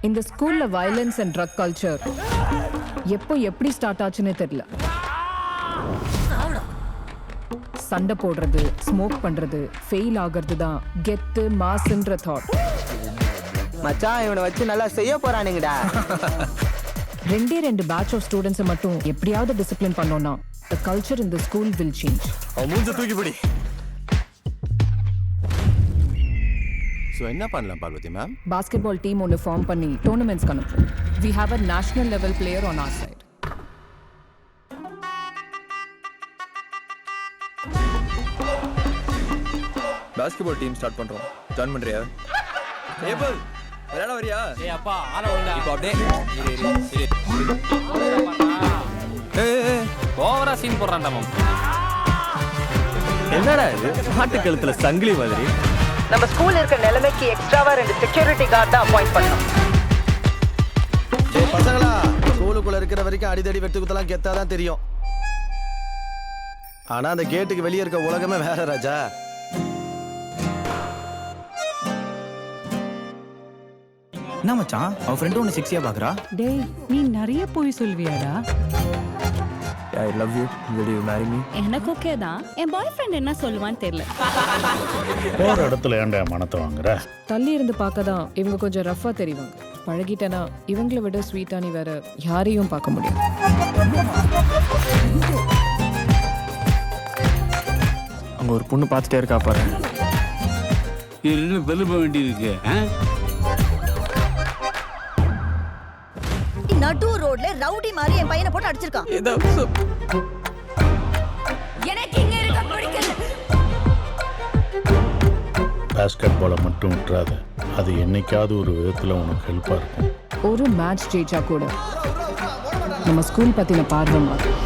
இந்த ஸ்கூல்ல violence and drug culture எப்போ எப்படி ஸ்டார்ட் ஆச்சுன்னே தெரியல. சண்டை போடுறது, ஸ்மோக் பண்றது, ஃபெயில் ஆகிறது தான் கெத்து மாஸ்ன்ற தாட். மச்சான் இவனை வச்சு நல்லா செய்ய போறானுங்கடா. 2 பேட்ச் ஆஃப் ஸ்டூடெண்ட்ஸை மட்டும் எப்படியாவது டிசிப்ளின் பண்ணோம்னா the culture in the school will change. மூஞ்ச தூக்கி பிடி. சோ என்ன பண்ணலாம் பார்வதி மேம்? Basketball team ஒன்னு ஃபார்ம் பண்ணி டோர்னமெண்ட்ஸ் கனுப்பும். We have a national level player on our side. Basketball team start பண்றோம். ஜாயின் பண்றியா? ஏபல் விளையாட வரியா? ஏய் அப்பா ஆள விடுடா. இப்போ அப்படியே ஓவரா சீன் போடுறான்டா மாம். என்னடா இது மாட்டு கழுத்துல சங்கிலி மாதிரி? நம்ம ஸ்கூல்ல இருக்க நிலைமைக்கு எக்ஸ்ட்ராவா 2 செக்யூரிட்டி கார்டு தான் அப்பாயிண்ட் பண்ணோம். பசங்களா, ஸ்கூலுக்குள்ள இருக்கிற வரைக்கும் அடிதடி வெட்டு குத்தலாம் கெத்தா தான் தெரியும். ஆனா அந்த கேட்டுக்கு வெளியே இருக்க உலகமே வேற ராஜா. என்ன மச்சான், அவன் ஃப்ரெண்ட் ஒன்று செக்ஸியா பாக்குறா? டேய், நீ நிறைய போய் சொல்வியாடா? I love you. will you marry me? எனக்கு ஓகே தான். என் பாய் ஃப்ரெண்ட் என்ன சொல்லுவான்னு தெரியல. போற இடத்துல ஏன்டா மனத்தை வாங்குற? தள்ளி இருந்து பார்க்க தான் இவங்க கொஞ்சம் ரஃபா தெரிவாங்க. பழகிட்டனா இவங்களை விட ஸ்வீட்டா நீ வேற யாரையும் பார்க்க முடியும். அங்க ஒரு பொண்ணு பார்த்துட்டே இருக்கா பாரு. இது பெருமை வேண்டி இருக்கு. நடு ரோட்ல ரவுடி மாதிரி என் பையனை போட்டு அடிச்சிருக்கான். எனக்கு இங்க இருக்க பிடிக்கல. பாஸ்கெட் பாலை மட்டும் விட்டுறாத, அது என்னைக்காவது ஒரு விதத்துல உனக்கு ஹெல்ப்பா இருக்கும். ஒரு மேட்ச் ஜெயிச்சா கூட நம்ம ஸ்கூல் பத்தின பார்வை மாறும்.